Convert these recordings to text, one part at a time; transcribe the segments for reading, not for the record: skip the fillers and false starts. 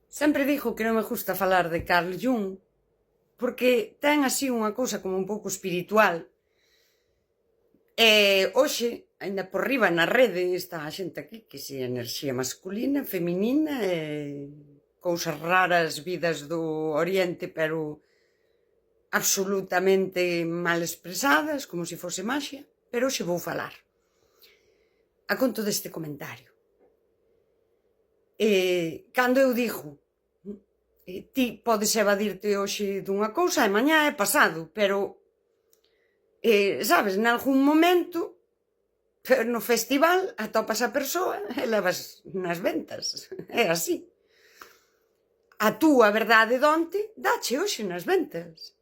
Sempre digo que non me gusta falar de Carl Jung porque ten así unha cousa como un pouco espiritual. E hoxe, aínda por riba na rede, está a xente aquí que se enerxía masculina, feminina e cousas raras vidas do Oriente, pero absolutamente mal expresadas, como se fose maxia, pero hoxe vou falar a conto deste comentario. Cando eu digo ti podes evadirte hoxe dunha cousa e mañá é pasado, pero sabes, nalgún momento no festival atopas a persoa e levas nas ventas, é así. A túa verdade de onte dache hoxe nas ventas.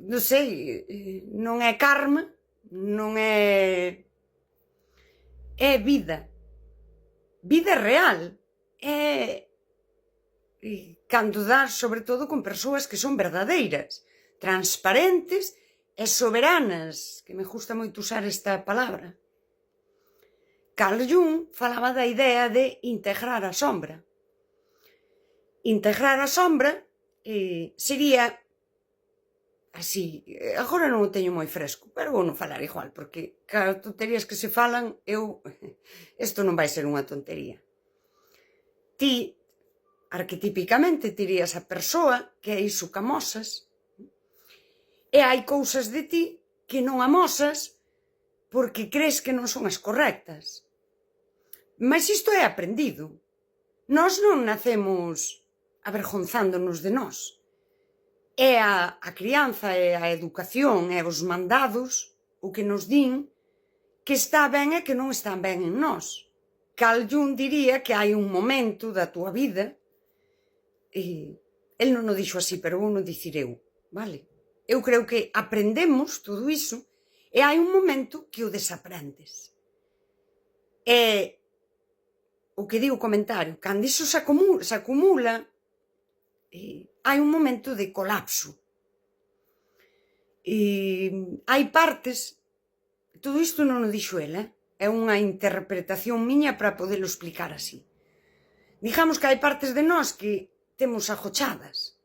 Non sei, non é karma, non é vida. Vida real. Cando das, sobre todo, con persoas que son verdadeiras, transparentes e soberanas, que me gusta moito usar esta palabra. Carl Jung falaba da idea de integrar a sombra. Integrar a sombra sería así, agora non o teño moi fresco, pero vou non falar igual, porque cada tonterías que se falan, isto non vai ser unha tontería. Ti, arquetípicamente, tirías a persoa que é iso que amosas, e hai cousas de ti que non amosas porque crees que non son as correctas. Mas isto é aprendido. Nós non nacemos avergonzándonos de nós. É a crianza, é a educación, é os mandados o que nos din que está ben e que non está ben en nós. Carl Jung diría que hai un momento da túa vida, el non o dixo así, pero vou non dicir eu, vale? Eu creo que aprendemos todo iso e hai un momento que o desaprendes. O que di o comentario, cando iso se acumula, hai un momento de colapso. Hai partes, todo isto non o dixo el, é unha interpretación miña para podelo explicar así. Digamos que hai partes de nós que temos agochadas,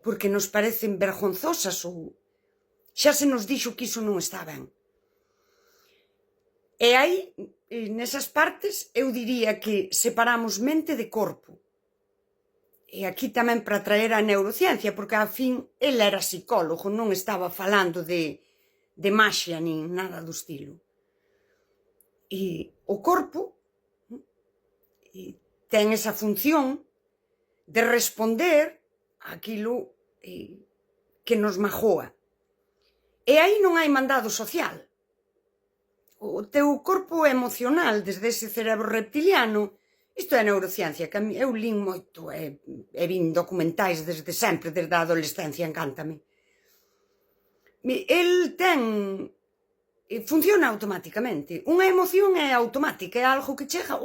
porque nos parecen vergonzosas ou xa se nos dixo que iso non está ben. E aí, nesas partes, eu diría que separamos mente de corpo. E aquí tamén para traer a neurociencia, porque ao fin el era psicólogo, non estaba falando de maxia nin nada do estilo. E o corpo ten esa función de responder aquilo que nos magoa. E aí non hai mandado social. O teu corpo emocional, desde ese cerebro reptiliano, isto é neurociencia, que eu lín moito e vin documentais desde sempre, desde a adolescencia, encántame. El funciona automáticamente. Unha emoción é automática, é algo que chega,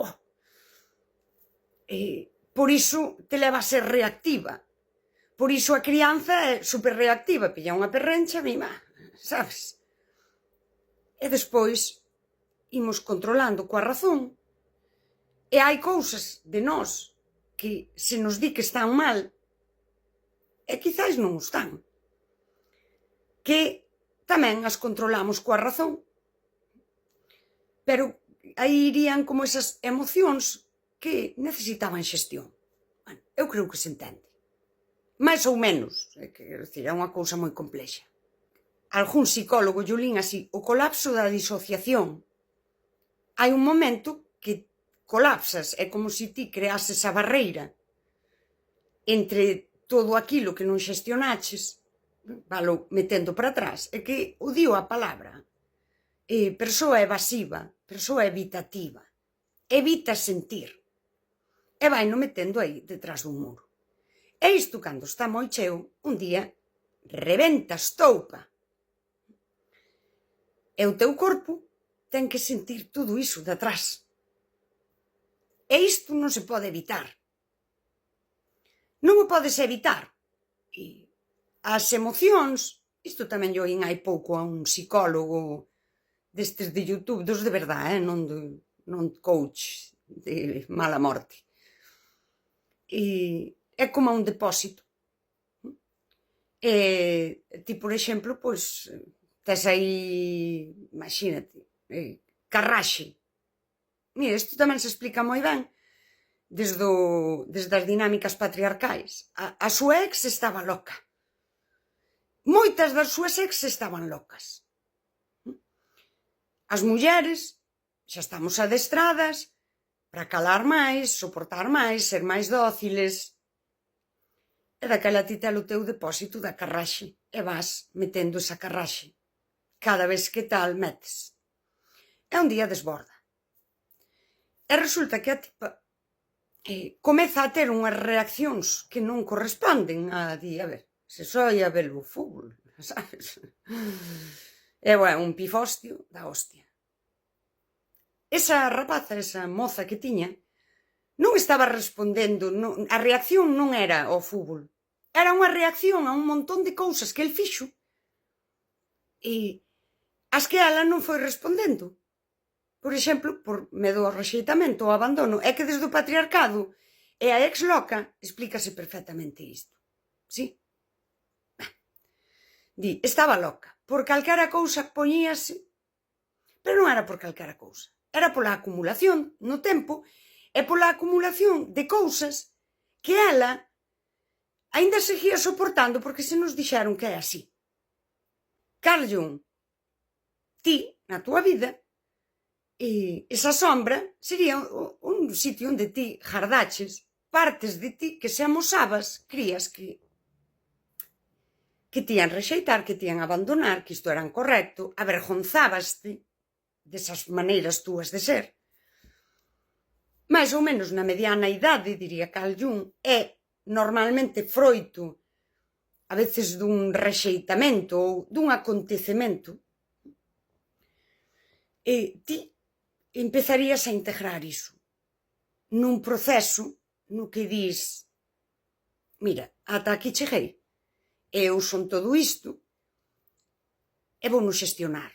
por iso te leva a ser reactiva. Por iso a crianza é superreactiva, pilla unha perrencha, mima, sabes? E despois imos controlando coa razón, e hai cousas de nós que se nos di que están mal, e quizáis non o están, que tamén as controlamos coa razón. Pero aí irían como esas emocións que necesitaban xestión. Bueno, eu creo que se entende. Mais ou menos, é unha cousa moi complexa. Algún psicólogo yo lín así, o colapso da disociación. Hai un momento que colapsas, é como se ti creases a barreira entre todo aquilo que non xestionaches, valo metendo para atrás, é que o dio a palabra. Persoa evasiva, persoa evitativa, evita sentir, e vai non metendo aí detrás dun muro. E isto, cando está moi cheo, un día rebenta, estoupa. E o teu corpo ten que sentir todo iso de atrás. E isto non se pode evitar. Non o podes evitar. E as emocións, isto tamén yo oín hai pouco a un psicólogo destes de YouTube, dos de verdade, non coach de mala morte. E é como un depósito. E ti, por exemplo, pois, tes aí, imagínate, carraxe. Mira, isto tamén se explica moi ben desde as dinámicas patriarcais. A súa ex estaba loca. Moitas das súas ex estaban locas. As mulleres xa estamos adestradas para calar máis, soportar máis, ser máis dóciles. E daquela ti tes o teu depósito da carraxe e vas metendo esa carraxe. Cada vez que tal metes. E un día desborda. E resulta que a tipa comeza a ter unhas reaccións que non corresponden a di, a ver, se só ia ver o fútbol, sabes? E, bueno, un pifostio da hostia. Esa rapaza, esa moza que tiña, non estaba respondendo, a reacción non era ao fútbol, era unha reacción a un montón de cousas que el fixo e as que ela non foi respondendo. Por exemplo, por medo ao rexeitamento, ao abandono. É que desde o patriarcado e a ex loca explícase perfectamente isto. Sí? Di, estaba loca. Por calquera cousa poñíase, pero non era por calquera cousa. Era pola acumulación no tempo e pola acumulación de cousas que ela aínda seguía soportando porque se nos dixeron que é así. Carl Jung, ti, na túa vida, e esa sombra sería un sitio onde ti jardaches partes de ti que se amosabas, crías que tían rexeitar, que tían abandonar, que isto era incorrecto, avergonzábaste desas maneiras túas de ser. Mais ou menos na mediana idade, diría Carl Jung, é normalmente froito a veces dun rexeitamento ou dun acontecemento e ti empezarías a integrar iso nun proceso no que dis, mira, ata aquí cheguei, eu son todo isto e vou no xestionar.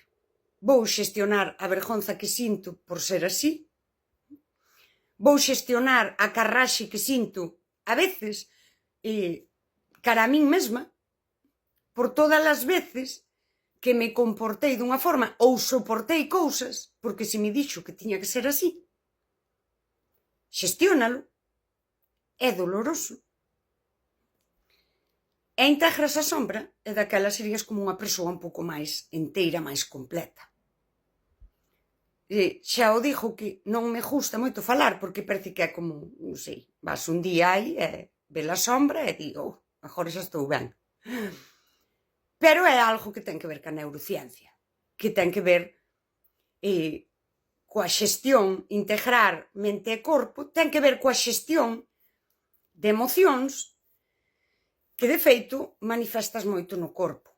Vou xestionar a vergonza que sinto por ser así, vou xestionar a carraxe que sinto a veces cara a min mesma por todas as veces que me comportei dunha forma ou soportei cousas porque se me dixo que tiña que ser así. Xestiónalo. É doloroso. E integras a sombra e daquela serías como unha persoa un pouco máis enteira, máis completa. E xa o digo que non me gusta moito falar porque parece que é como, non sei, vas un día aí e ves a sombra e digo, agora xa estou ben. Pero é algo que ten que ver ca neurociencia, que ten que ver coa xestión, integrar mente e corpo, ten que ver coa xestión de emocións que, de feito, manifestas moito no corpo.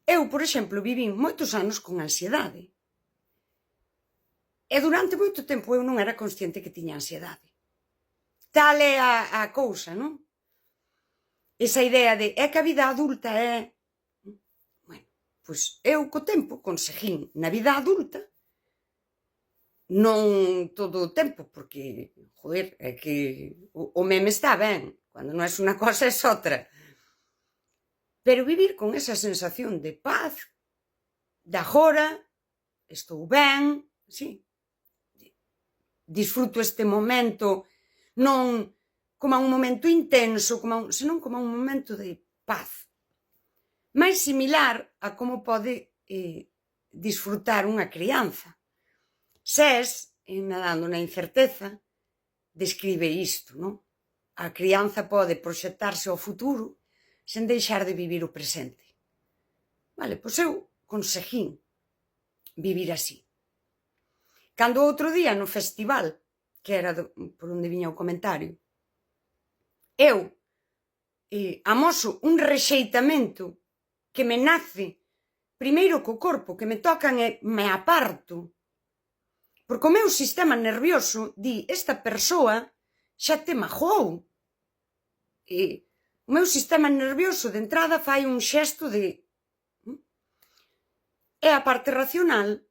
Eu, por exemplo, vivín moitos anos con ansiedade. E durante moito tempo eu non era consciente que tiña ansiedade. Tal é a cousa, non? Esa idea de, é que a vida adulta é... Bueno, pois eu co tempo conseguín na vida adulta, non todo o tempo, porque, joder, é que o meme está ben, cando non é unha cosa é outra. Pero vivir con esa sensación de paz, de agora, estou ben, sí, disfruto este momento, non como un momento intenso, senón como un momento de paz. Mais similar a como pode disfrutar unha crianza. Sés, en Nadando na incerteza, describe isto, non? A crianza pode proxectarse ao futuro sen deixar de vivir o presente. Vale, pois eu conseguín vivir así. Cando outro día no festival, que era por onde viña o comentario, eu amoso un rexeitamento que me nace primeiro co corpo, que me tocan e me aparto, porque o meu sistema nervioso di, esta persoa xa te majou. E o meu sistema nervioso de entrada fai un xesto de... E a parte racional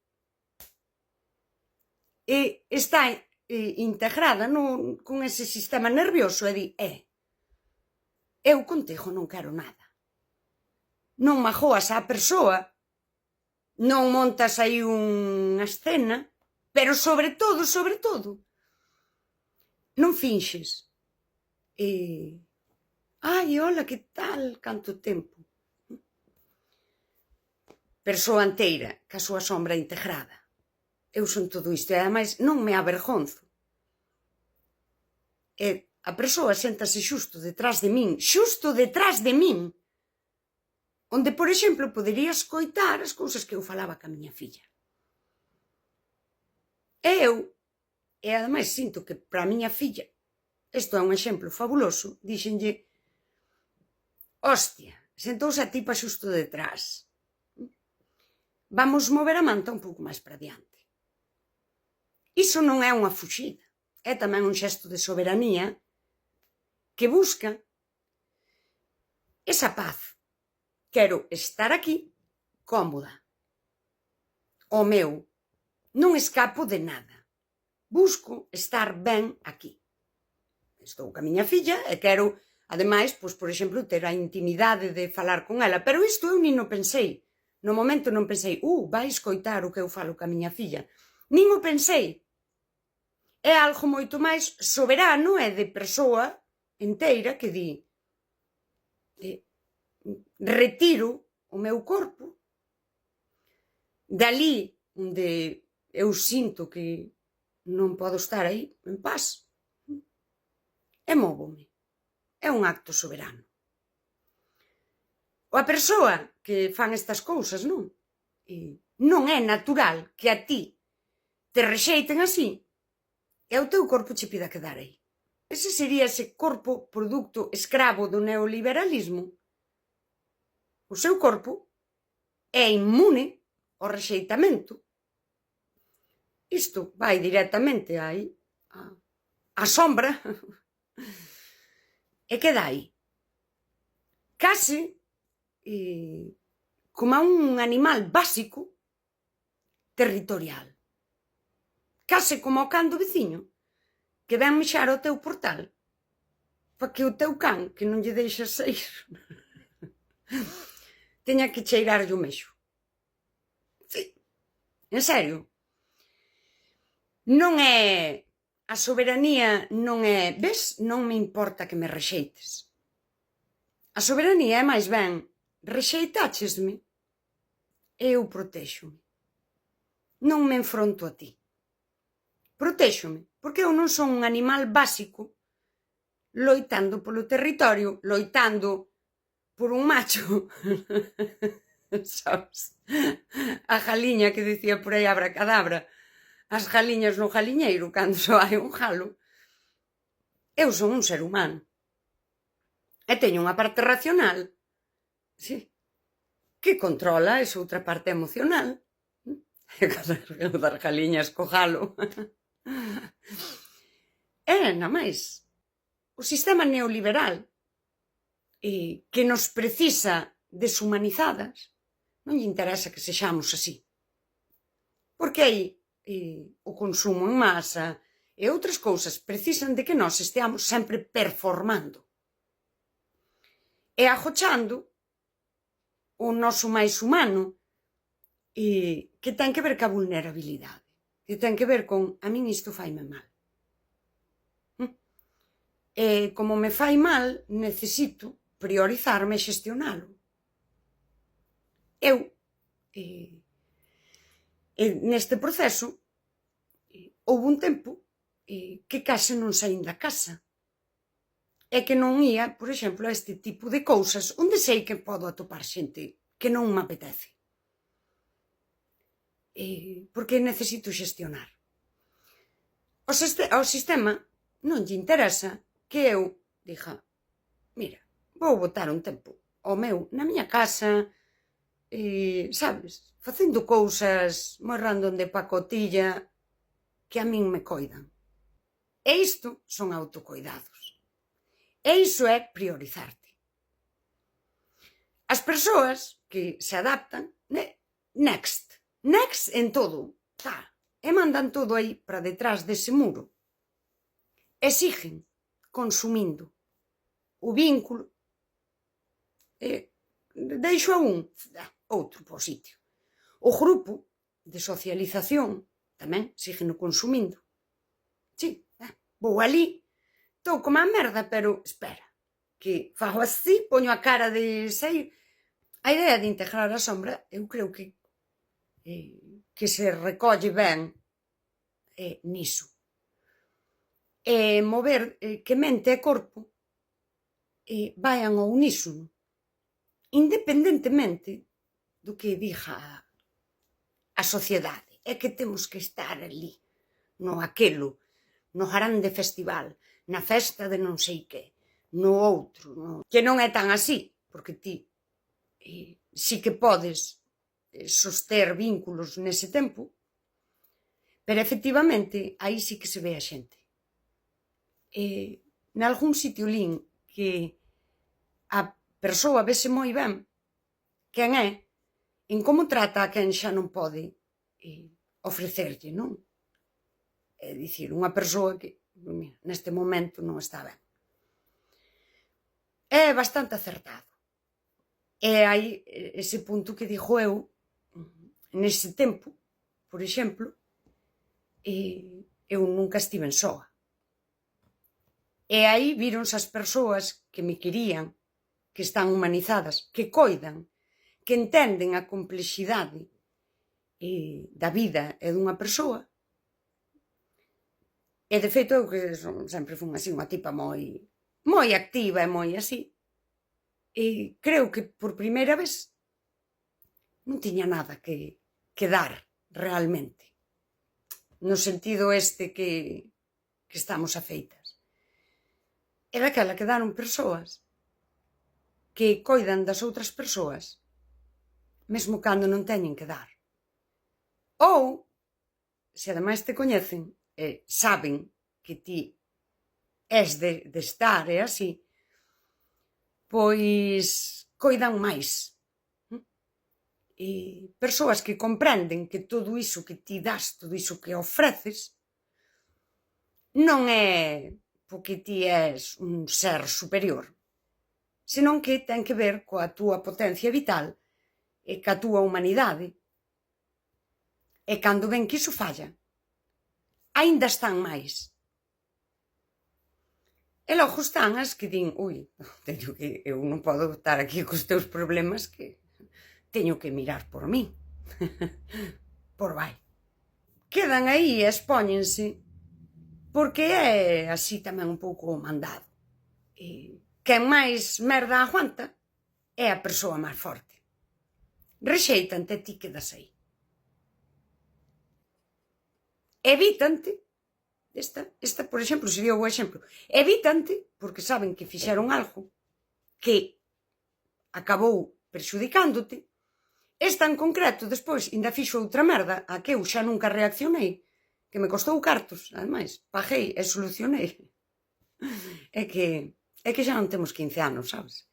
está integrada con ese sistema nervioso e di, eu contigo non quero nada. Non magoas á persoa, non montas aí unha escena, pero sobre todo, non finxes. Ai, hola, que tal, canto tempo. Persoa inteira, ca súa sombra integrada. Eu son todo isto, e ademais non me avergonzo. E a persoa séntase xusto detrás de min, onde, por exemplo, podería escoitar as cousas que eu falaba ca miña filla. E ademais sinto que para a miña filla, isto é un exemplo fabuloso, dixenlle, hostia, sentouse a tipa xusto detrás. Vamos mover a manta un pouco máis para diante. Iso non é unha fuxida, é tamén un xesto de soberanía que busca esa paz. Quero estar aquí cómoda. O meu, non escapo de nada. Busco estar ben aquí. Estou ca miña filla e quero, ademais, pois, por exemplo, ter a intimidade de falar con ela. Pero isto eu nin o pensei. No momento non pensei, vai escoitar o que eu falo ca miña filla. Nin o pensei. É algo moito máis soberano e de persoa inteira que di, retiro o meu corpo dali onde eu sinto que non podo estar aí en paz e móvome. É un acto soberano. Ou a persoa que fan estas cousas, non é natural que a ti te rexeiten así e o teu corpo che pida quedar aí. Ese sería ese corpo producto escravo do neoliberalismo. O seu corpo é inmune ao rexeitamento. Isto vai directamente aí, á sombra, e queda aí. Case como un animal básico territorial. Case como o can do veciño que ven mexar ao teu portal para que o teu can, que non lle deixas sair, teña que cheirarlle o mexo. Sí, en serio. Non é... A soberanía non é... Ves? Non me importa que me rexeites. A soberanía é máis ben rexeitáchesme e eu protéxome. Non me enfronto a ti. Protéxome, porque eu non son un animal básico loitando polo territorio, loitando por un macho. Sabes? A galiña que dicía por aí abracadabra, as galiñas no galiñeiro cando só hai un galo. Eu son un ser humano. E teño unha parte racional, sí, que controla esa outra parte emocional. E das galiñas co galo. E nada máis. O sistema neoliberal que nos precisa deshumanizadas non lle interesa que sexamos así. Porque aí o consumo en masa e outras cousas precisan de que nós esteamos sempre performando e agochando o noso máis humano que ten que ver ca vulnerabilidade, que ten que ver con a min isto faime mal. E como me fai mal, necesito priorizarme e xestionalo. Eu, neste proceso, houve un tempo que case non saín da casa. E que non ia, por exemplo, a este tipo de cousas onde sei que podo atopar xente que non me apetece. Porque necesito xestionar. Ao sistema non lle interesa que eu diga, mira, vou botar un tempo ao meu na miña casa, sabes, facendo cousas moi random de pacotilla que a min me coidan. E isto son autocoidados. E iso é priorizarte. As persoas que se adaptan, next en todo, e mandan todo aí para detrás dese muro e siguen consumindo o vínculo e deixo a outro por sitio. O grupo de socialización tamén siguen consumindo. Sí, vou ali, estou como a merda, pero espera, que fago así, poño a cara de sei. A idea de integrar a sombra, eu creo que se recolle ben niso. Mover que mente e corpo vayan ao unísono, independentemente do que diga a sociedade. É que temos que estar ali, no aquelo, no grande festival, na festa de non sei que, no outro, que non é tan así, porque ti sí que podes soster vínculos nese tempo, pero efectivamente aí sí que se ve a xente. Nalgún sitio lín que a persoa vese moi ben quen é, en como trata a quen xa non pode ofrecerlle, non? É dicir, unha persoa que neste momento non está ben. É bastante acertado. E hai ese punto que digo eu, nese tempo, por exemplo, eu nunca estiven soa. E aí víronse as persoas que me querían, que están humanizadas, que coidan, que entenden a complexidade da vida e dunha persoa. E de feito eu que sempre fui así unha tipa moi activa e moi así, e creo que por primeira vez non tiña nada que dar realmente, no sentido este que estamos afeitas. E daquela quedaron persoas que coidan das outras persoas mesmo cando non teñen que dar. Ou, se ademais te coñecen e saben que ti és de estar e así, pois coidan máis. E persoas que comprenden que todo iso que ti das, todo iso que ofreces, non é porque ti és un ser superior, senón que ten que ver coa túa potencia vital e ca túa humanidade. E cando ven que iso falla, aínda están máis. E logo están as que din, eu non podo estar aquí cos teus problemas, que teño que mirar por mí. Por vai. Quedan aí e expóñense, porque é así tamén un pouco mandado. Quen máis merda aguanta é a persoa máis forte. Rexeitante e ti quedas aí. Evítante, esta, por exemplo, sería o exemplo, evítante porque saben que fixeron algo que acabou perxudicándote. Esta en concreto, despois, ainda fixo outra merda a que eu xa nunca reaccionei, que me costou cartos, ademais, paguei e solucionei. É que xa non temos 15 anos, sabes?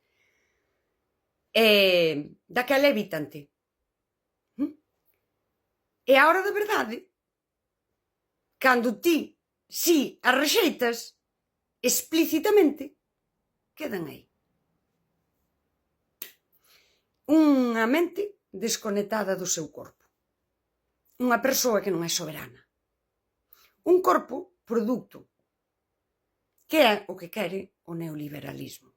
Daquela evítante. E a hora da verdade, cando ti, si, as rexeitas, explícitamente, quedan aí. Unha mente desconectada do seu corpo. Unha persoa que non é soberana. Un corpo producto, que é o que quere o neoliberalismo.